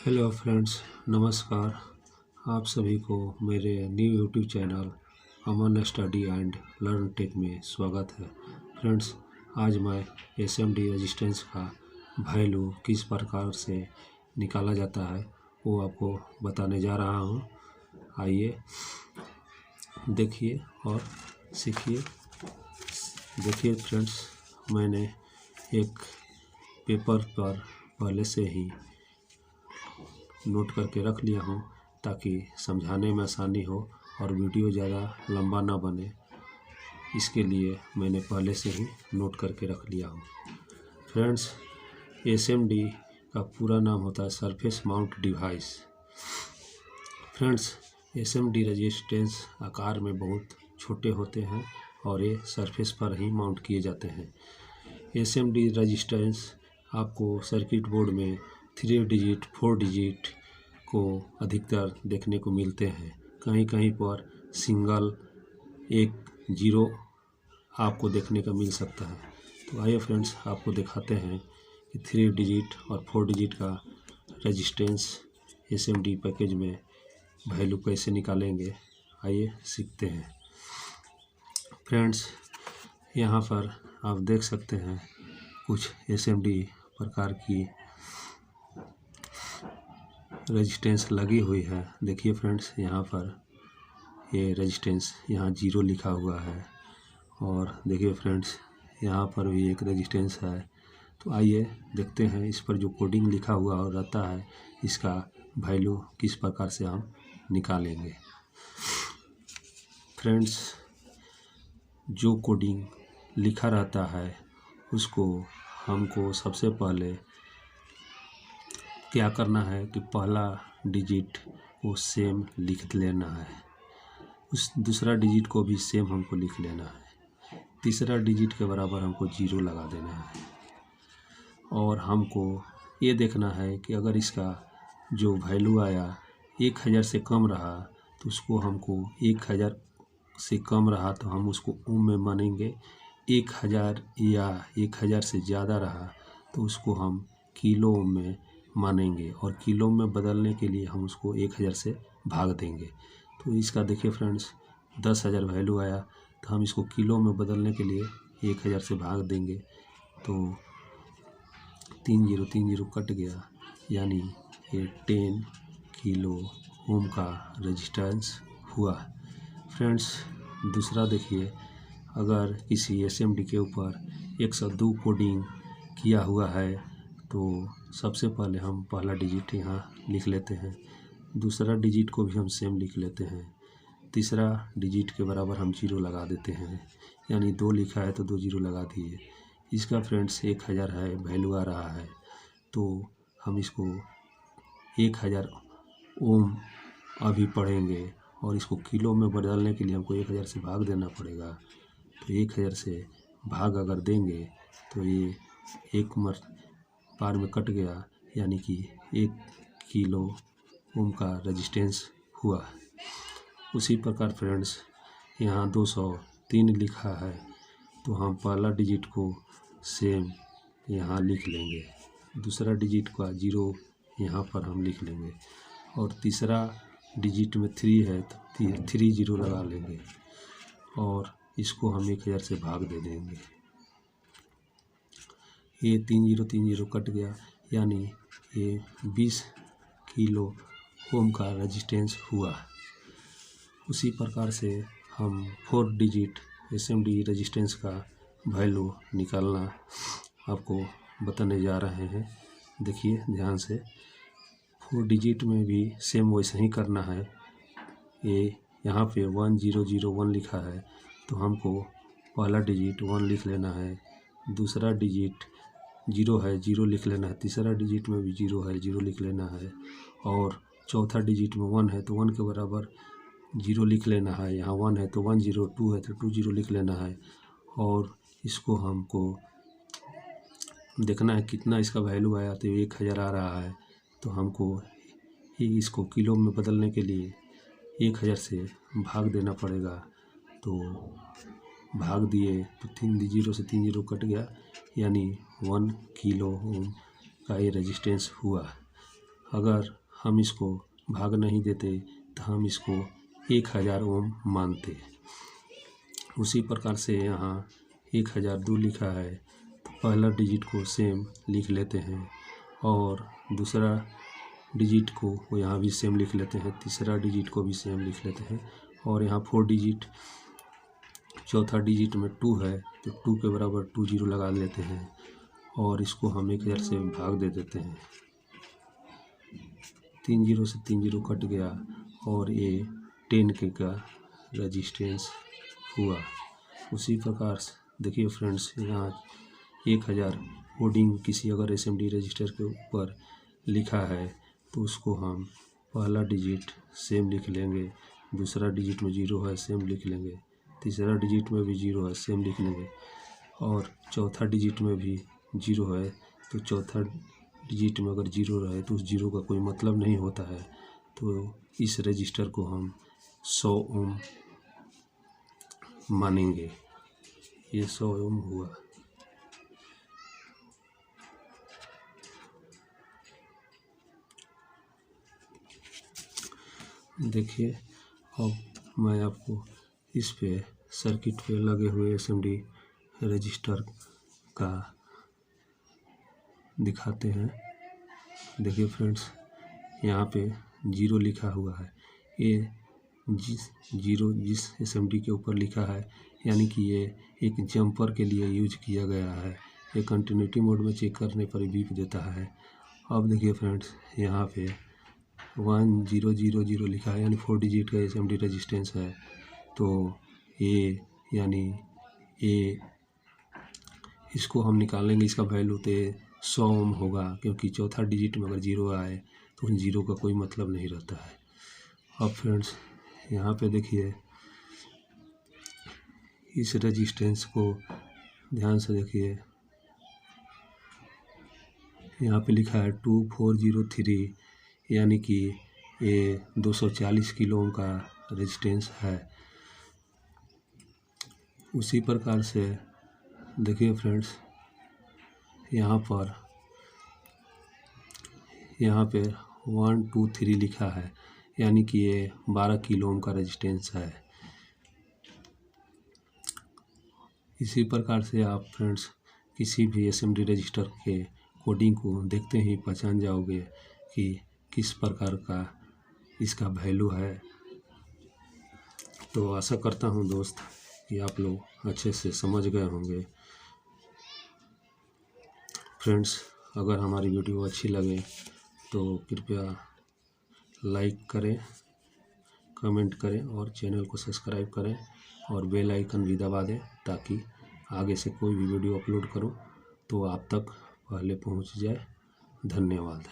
Hello friends, नमस्कार। आप सभी को मेरे new YouTube channel Aman study and learn take में स्वागत है। फ्रेंड्स, आज मैं एसएमडी रेजिस्टेंस का वैल्यू किस प्रकार से निकाला जाता है वो आपको बताने जा रहा हूँ। आइए देखिए और सीखिए। देखिए फ्रेंड्स, मैंने एक पेपर पर पहले से ही नोट करके रख लिया हूँ ताकि समझाने में आसानी हो और वीडियो ज़्यादा लंबा ना बने। इसके लिए मैंने पहले से ही नोट करके रख लिया हूँ। फ्रेंड्स, एसएमडी का पूरा नाम होता है surface mount device. Friends, SMD resistance आकार में बहुत छोटे होते हैं और ये सरफेस पर ही माउंट किए जाते हैं। एसएमडी रेजिस्टेंस आपको सर्किट बोर्ड में 3 डिजिट 4 डिजिट को अधिकतर देखने को मिलते हैं। कहीं कहीं पर सिंगल 1 0 आपको देखने का मिल सकता है। तो आइए फ्रेंड्स, आपको दिखाते हैं कि 3 डिजिट और 4 डिजिट का रेजिस्टेंस एसएमडी पैकेज में वैल्यू कैसे निकालेंगे। आइए सीखते हैं। फ्रेंड्स, यहाँ पर आप देख सकते हैं कुछ एसएमडी प्रकार की रेजिस्टेंस लगी हुई है। देखिए फ्रेंड्स, यहाँ पर ये रेजिस्टेंस यहाँ 0 लिखा हुआ है और देखिए फ्रेंड्स, यहाँ पर भी एक रेजिस्टेंस है। तो आइए देखते हैं इस पर जो कोडिंग लिखा हुआ और रहता है इसका वैल्यू किस प्रकार से हम निकालेंगे। फ्रेंड्स, जो कोडिंग लिखा रहता है उसको हमको सबसे पहले क्या करना है कि पहला डिजिट को सेम लिख लेना है, उस दूसरा डिजिट को भी सेम हमको लिख लेना है, तीसरा डिजिट के बराबर हमको 0 लगा देना है और हमको ये देखना है कि अगर इसका जो वैल्यू आया 1000 से कम रहा तो उसको हमको 1000 से कम रहा तो हम उसको ओम में मानेंगे। 1000 या 1000 से ज़्यादा रहा तो उसको हम किलो में मानेंगे और किलो में बदलने के लिए हम उसको 1000 से भाग देंगे। तो इसका देखिए फ्रेंड्स, 10,000 वैल्यू आया तो हम इसको किलो में बदलने के लिए 1000 से भाग देंगे तो 3 0 कट गया, यानी ये 10 किलो ओम का रेजिस्टेंस हुआ। फ्रेंड्स, दूसरा देखिए, अगर किसी एसएमडी के ऊपर 102 कोडिंग किया हुआ है तो सबसे पहले हम पहला डिजिट यहाँ लिख लेते हैं, दूसरा डिजिट को भी हम सेम लिख लेते हैं, तीसरा डिजिट के बराबर हम 0 लगा देते हैं, यानी 2 लिखा है तो 2 0 लगा दिए। इसका फ्रेंड्स 1000 है वैल्यू आ रहा है तो हम इसको 1000 ओम अभी पढ़ेंगे और इसको किलो में बदलने के लिए हमको 1000 से भाग देना पड़ेगा। तो 1000 से भाग अगर देंगे तो ये एक बार में कट गया, यानी कि 1 किलो ओम का रेजिस्टेंस हुआ। उसी प्रकार फ्रेंड्स, यहाँ 203 लिखा है तो हम पहला डिजिट को सेम यहाँ लिख लेंगे, दूसरा डिजिट का 0 यहाँ पर हम लिख लेंगे और तीसरा डिजिट में 3 है तो 3 0 लगा लेंगे और इसको हम 1000 से भाग दे देंगे। ये 3 0 कट गया, यानी ये 20 किलो ओम का रेजिस्टेंस हुआ। उसी प्रकार से हम 4 डिजिट एसएमडी रेजिस्टेंस का वैल्यू निकालना आपको बताने जा रहे हैं। देखिए ध्यान से, 4 डिजिट में भी सेम वैसे ही करना है। ये यहाँ पे 1 0 0 1 लिखा है तो हमको पहला डिजिट 1 लिख लेना है, दूसरा डिजिट 0 है 0 लिख लेना है, तीसरा डिजिट में भी 0 है 0 लिख लेना है और चौथा डिजिट में 1 है तो 1 के बराबर 0 लिख लेना है। यहाँ 1 है तो 1 0, 2 है तो 2 0 लिख लेना है और इसको हमको देखना है कितना इसका वैल्यू आया। तो 1000 आ रहा है तो हमको इसको किलो में बदलने के लिए 1000 से भाग देना पड़ेगा। तो भाग दिए तो 3 0 से 3 0 कट गया, यानी 1 किलो ओम का ये रेजिस्टेंस हुआ। अगर हम इसको भाग नहीं देते तो हम इसको 1000 ओम मानते। उसी प्रकार से यहाँ 1002 लिखा है तो पहला डिजिट को सेम लिख लेते हैं और दूसरा डिजिट को यहाँ भी सेम लिख लेते हैं, तीसरा डिजिट को भी सेम लिख लेते हैं और यहाँ 4 डिजिट, चौथा डिजिट में 2 है तो 2 के बराबर 2 जीरो लगा लेते हैं और इसको हम 1000 से भाग दे देते हैं। 3 जीरो से 3 जीरो कट गया और ये 10K का रेजिस्टेंस हुआ। उसी प्रकार से देखिए फ्रेंड्स, यहाँ 1000 कोडिंग किसी अगर SMD रजिस्टर के ऊपर लिखा है तो उसको हम पहला डिजिट सेम लिख लेंगे, दूसरा डिजिट में 0 है सेम लिख लेंगे, तीसरा डिजिट में भी 0 है सेम लिख लेंगे और चौथा डिजिट में भी 0 है तो चौथा डिजिट में अगर 0 रहे तो उस 0 का कोई मतलब नहीं होता है। तो इस रजिस्टर को हम 100 ओम मानेंगे। ये 100 ओम हुआ। देखिए अब मैं आपको इस पे सर्किट पे लगे हुए SMD रजिस्टर का दिखाते हैं। देखिए फ्रेंड्स, यहाँ पे 0 लिखा हुआ है। ये जिस 0 जिस SMD के ऊपर लिखा है यानी कि ये एक जंपर के लिए यूज किया गया है। ये कंटिन्यूटी मोड में चेक करने पर बीप देता है। अब देखिए फ्रेंड्स, यहाँ पे 1000 लिखा है यानी 4 डिजिट का SMD रेजिस्टेंस है। तो ये यानी ये इसको हम निकालेंगे, इसका वैल्यू तो 100 ओम होगा क्योंकि चौथा डिजिट में अगर 0 आए तो उन 0 का कोई मतलब नहीं रहता है। अब फ्रेंड्स, यहाँ पे देखिए इस रेजिस्टेंस को ध्यान से देखिए, यहाँ पे लिखा है 2403 यानी कि ये 240 किलो ओम का रेजिस्टेंस है। उसी प्रकार से देखिए फ्रेंड्स, यहाँ पे 1 2 3 लिखा है यानी कि ये 12 किलो ओम का रेजिस्टेंस है। इसी प्रकार से आप फ्रेंड्स किसी भी SMD रजिस्टर के कोडिंग को देखते ही पहचान जाओगे कि किस प्रकार का इसका वैल्यू है। तो आशा करता हूँ दोस्त कि आप लोग अच्छे से समझ गए होंगे। फ्रेंड्स, अगर हमारी वीडियो अच्छी लगे तो कृपया लाइक करें, कमेंट करें और चैनल को सब्सक्राइब करें और बेल आइकन भी दबा दें ताकि आगे से कोई भी वीडियो अपलोड करूं तो आप तक पहले पहुंच जाए। धन्यवाद।